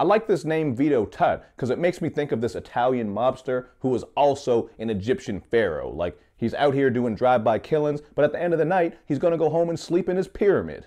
I like this name Vito Tutt because it makes me think of this Italian mobster who was also an Egyptian pharaoh. Like, he's out here doing drive-by killings, but at the end of the night, he's gonna go home and sleep in his pyramid.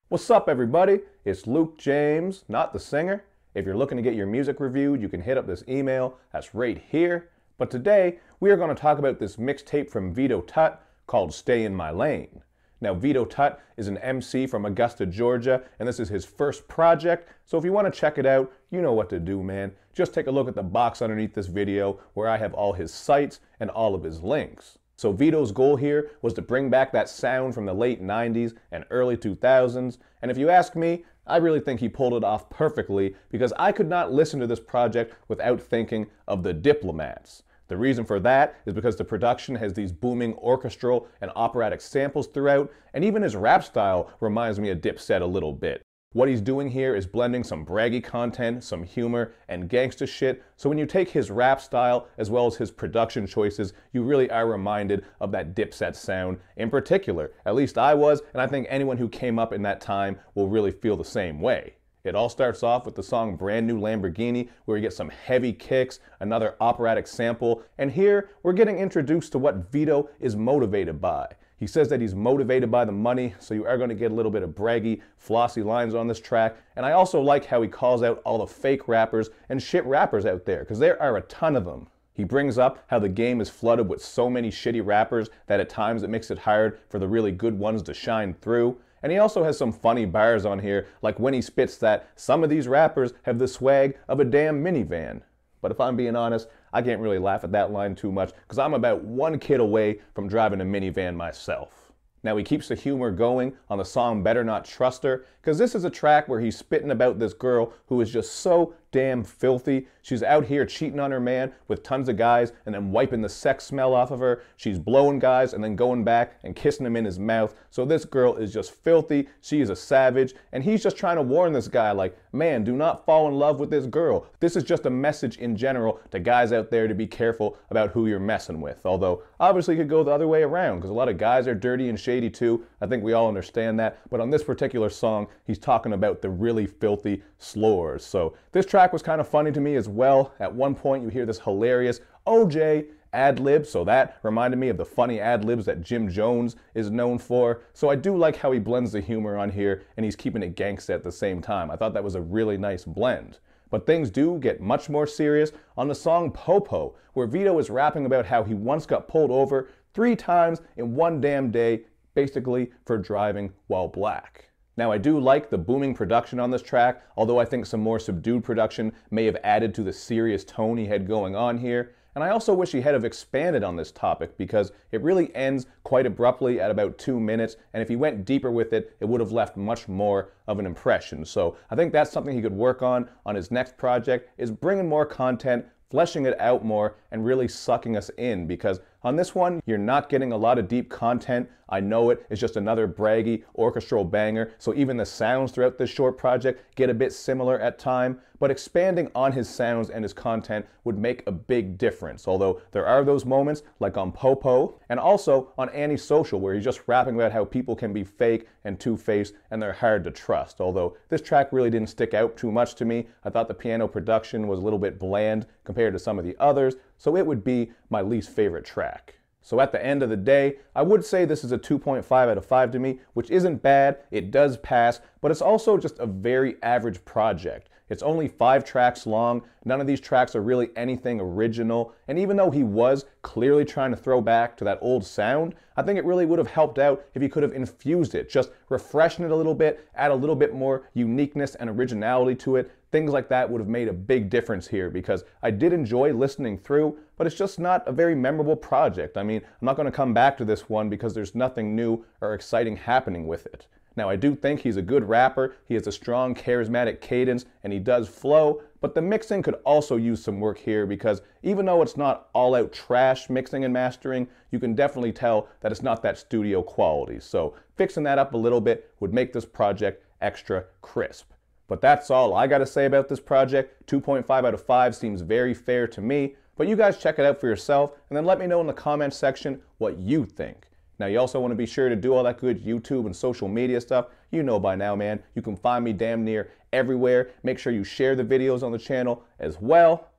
What's up, everybody? It's Luke James, not the singer. If you're looking to get your music reviewed, you can hit up this email that's right here. But today, we are going to talk about this mixtape from Vito Tutt called Stay in My Lane. Now, Vito Tutt is an MC from Augusta, Georgia, and this is his first project. So if you want to check it out, you know what to do, man. Just take a look at the box underneath this video where I have all his sites and all of his links. So Vito's goal here was to bring back that sound from the late 90s and early 2000s. And if you ask me, I really think he pulled it off perfectly because I could not listen to this project without thinking of the Diplomats. The reason for that is because the production has these booming orchestral and operatic samples throughout, and even his rap style reminds me of Dipset a little bit. What he's doing here is blending some braggy content, some humor, and gangsta shit, so when you take his rap style as well as his production choices, you really are reminded of that Dipset sound in particular. At least I was, and I think anyone who came up in that time will really feel the same way. It all starts off with the song Brand New Lamborghini, where you get some heavy kicks, another operatic sample, and here we're getting introduced to what Vito is motivated by. He says that he's motivated by the money, so you are going to get a little bit of braggy, flossy lines on this track. And I also like how he calls out all the fake rappers and shit rappers out there, because there are a ton of them. He brings up how the game is flooded with so many shitty rappers that at times it makes it hard for the really good ones to shine through. And he also has some funny bars on here, like when he spits that some of these rappers have the swag of a damn minivan. But if I'm being honest, I can't really laugh at that line too much because I'm about one kid away from driving a minivan myself. Now he keeps the humor going on the song Better Not Trust Her, because this is a track where he's spitting about this girl who is just so damn filthy. She's out here cheating on her man with tons of guys and then wiping the sex smell off of her. She's blowing guys and then going back and kissing him in his mouth. So this girl is just filthy. She is a savage. And he's just trying to warn this guy like, man, do not fall in love with this girl. This is just a message in general to guys out there to be careful about who you're messing with. Although, obviously it could go the other way around because a lot of guys are dirty and shady too. I think we all understand that. But on this particular song, he's talking about the really filthy slurs. So this track was kind of funny to me as well. At one point you hear this hilarious OJ ad-lib, so that reminded me of the funny ad-libs that Jim Jones is known for. So I do like how he blends the humor on here and he's keeping it gangsta at the same time. I thought that was a really nice blend. But things do get much more serious on the song Popo, where Vito is rapping about how he once got pulled over 3 times in one damn day, basically for driving while black. Now I do like the booming production on this track, although I think some more subdued production may have added to the serious tone he had going on here. And I also wish he had have expanded on this topic because it really ends quite abruptly at about 2 minutes, and if he went deeper with it, it would have left much more of an impression. So I think that's something he could work on his next project, is bringing more content, fleshing it out more, and really sucking us in, because on this one, you're not getting a lot of deep content. I know it. It's just another braggy orchestral banger, so even the sounds throughout this short project get a bit similar at time, but expanding on his sounds and his content would make a big difference, although there are those moments, like on Popo, and also on Antisocial, where he's just rapping about how people can be fake and two-faced, and they're hard to trust, although this track really didn't stick out too much to me. I thought the piano production was a little bit bland compared to some of the others, so it would be my least favorite track. So at the end of the day, I would say this is a 2.5 out of 5 to me, which isn't bad. It does pass, but it's also just a very average project. It's only 5 tracks long. None of these tracks are really anything original. And even though he was clearly trying to throw back to that old sound, I think it really would have helped out if he could have infused it, just refreshing it a little bit, add a little bit more uniqueness and originality to it. Things like that would have made a big difference here because I did enjoy listening through, but it's just not a very memorable project. I mean, I'm not going to come back to this one because there's nothing new or exciting happening with it. Now, I do think he's a good rapper. He has a strong, charismatic cadence, and he does flow, but the mixing could also use some work here because even though it's not all-out trash mixing and mastering, you can definitely tell that it's not that studio quality. So fixing that up a little bit would make this project extra crisp. But that's all I got to say about this project. 2.5 out of 5 seems very fair to me. But you guys check it out for yourself and then let me know in the comments section what you think. Now, you also want to be sure to do all that good YouTube and social media stuff. You know by now, man, you can find me damn near everywhere. Make sure you share the videos on the channel as well.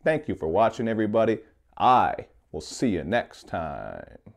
Thank you for watching, everybody. I will see you next time.